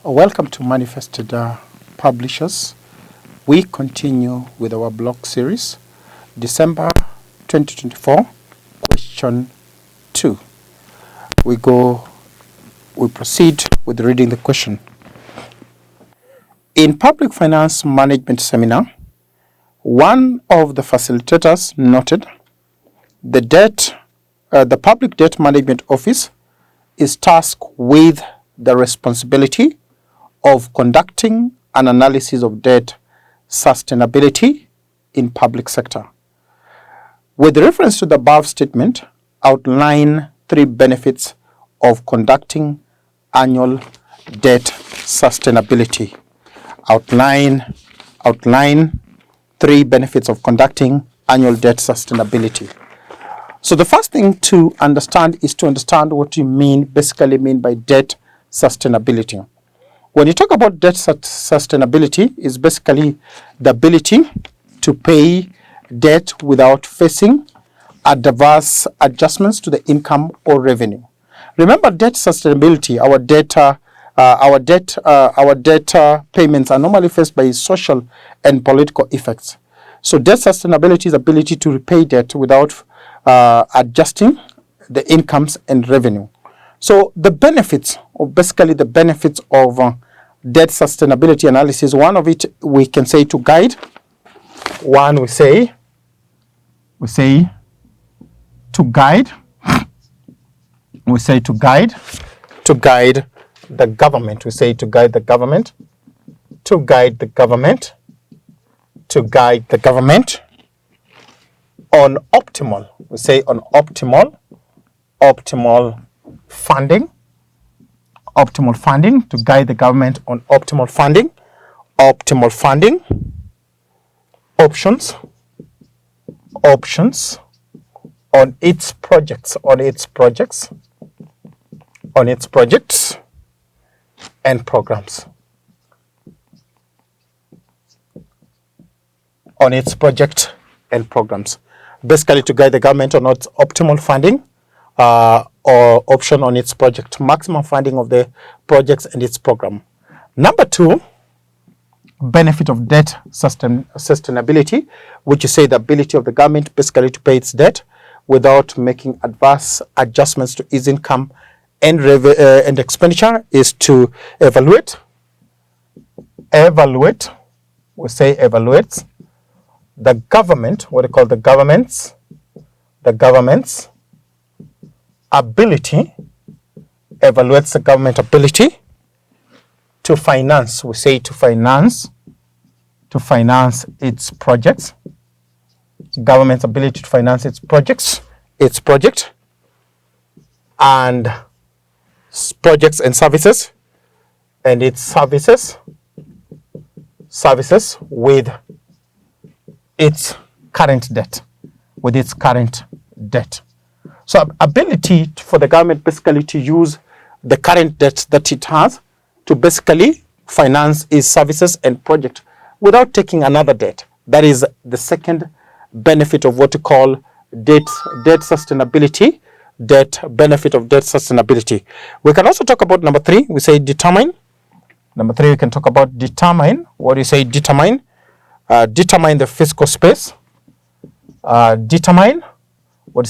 Welcome to Manifested Publishers. We continue with our blog series, December 2024, question 2. We proceed with reading the question. In Public Finance Management Seminar, one of the facilitators noted the Public Debt Management Office is tasked with the responsibility of conducting an analysis of debt sustainability in public sector. With reference to the above statement, outline 3 benefits of conducting annual debt sustainability. Outline 3 benefits of conducting annual debt sustainability. So the first thing to understand is to understand what you basically mean by debt sustainability. When you talk about debt sustainability, is basically the ability to pay debt without facing adverse adjustments to the income or revenue. Remember, debt sustainability, our debt payments are normally faced by social and political effects. So debt sustainability is ability to repay debt without adjusting the incomes and revenue. So the benefits of debt sustainability analysis, one of it we can say to guide. One we say to guide. We say to guide the government. We say to guide the government. To guide the government. To guide the government on optimal. We say on optimal funding. Optimal funding, to guide the government on optimal funding. Optimal funding. Options on its projects. And programs. On its project and programs. Basically to guide the government on its optimal funding or option on its project, maximum funding of the projects and its program. Number 2, benefit of debt sustainability, which you say the ability of the government basically to pay its debt without making adverse adjustments to its income and expenditure, is to evaluate. We say evaluates the government, what they call the government's ability, evaluates the government ability to finance. We say to finance its projects. Government's ability to finance its project and projects and services, and its services with its current debt. So ability for the government basically to use the current debt that it has to basically finance its services and project without taking another debt. That is the second benefit of what we call debt sustainability, benefit of debt sustainability. We can also talk about number 3, we say determine. Number 3, we can talk about determine. What do you say determine? Determine the fiscal space. Determine what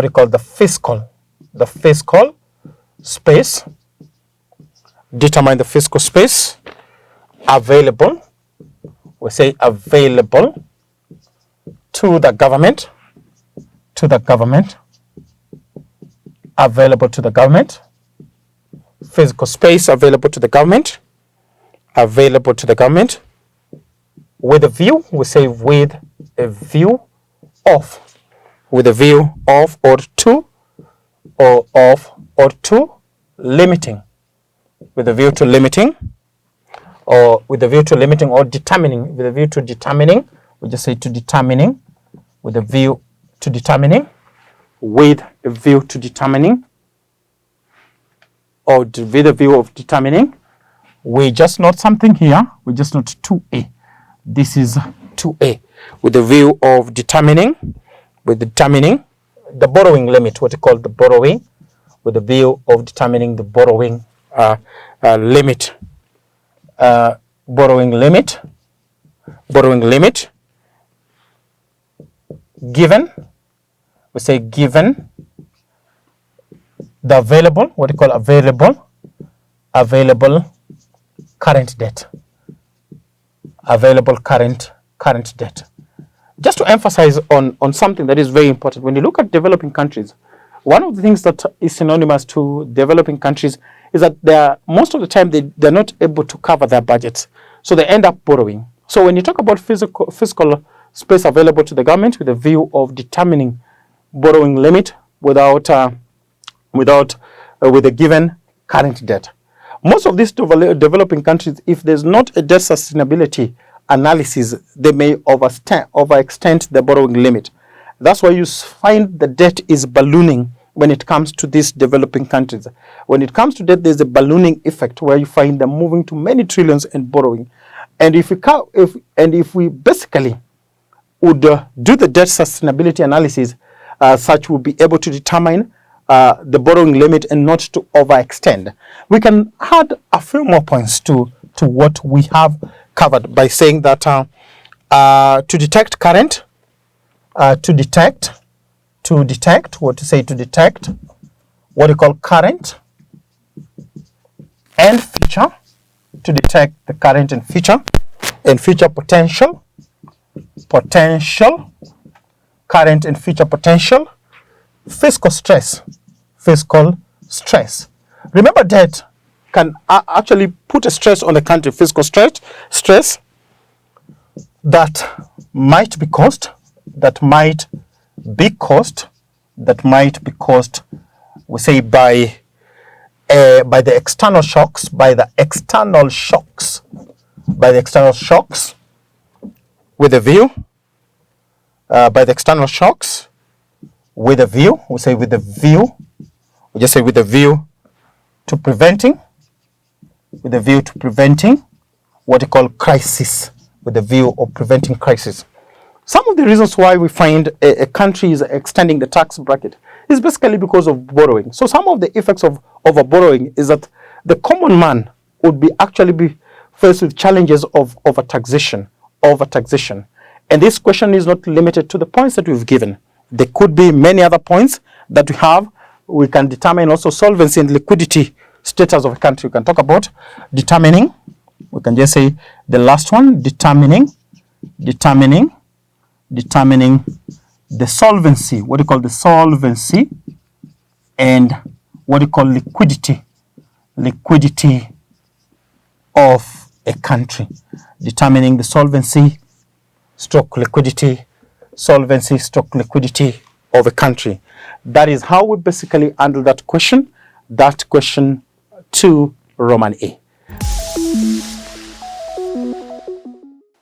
you call the fiscal space. Determine the fiscal space available. We say available to the government. Available to the government. Fiscal space available to the government. With a view, we say with a view of, or to limiting, with a view to limiting, or determining, with a view to determining, we just say to determining, with a view to determining, or with a view of determining. We just note something here, we just note 2A. This is 2A. With the view of determining the borrowing limit, what you call the borrowing, with the view of determining the borrowing limit, borrowing limit, given, we say given the available, what we call available current debt, available current debt. Just to emphasize on something that is very important, when you look at developing countries, one of the things that is synonymous to developing countries is that most of the time they're not able to cover their budgets, so they end up borrowing. So when you talk about fiscal space available to the government with a view of determining borrowing limit with a given current debt, most of these developing countries, if there's not a debt sustainability analysis, they may overextend the borrowing limit. That's why you find the debt is ballooning when it comes to these developing countries. When it comes to debt, there's a ballooning effect where you find them moving to many trillions in borrowing. And if we basically would do the debt sustainability analysis, such we'll be able to determine the borrowing limit and not to overextend. We can add a few more points to what we have covered by saying that to detect current, to detect what you call current and future, to detect the current and future potential, current and future potential, fiscal stress. Remember, debt can actually put a stress on the country, fiscal stress that might be caused, we say, by the external shocks, with a view, to preventing what you call crisis, with the view of preventing crisis. Some of the reasons why we find a country is extending the tax bracket is basically because of borrowing. So some of the effects of over-borrowing is that the common man would be faced with challenges of over-taxation. And this question is not limited to the points that we've given. There could be many other points that we have. We can determine also solvency and liquidity status of a country. We can talk about determining, we can just say the last one, determining the solvency, what you call the solvency, and what you call liquidity of a country. Determining the solvency stroke liquidity of a country. That is how we basically handle that question 2 Roman A.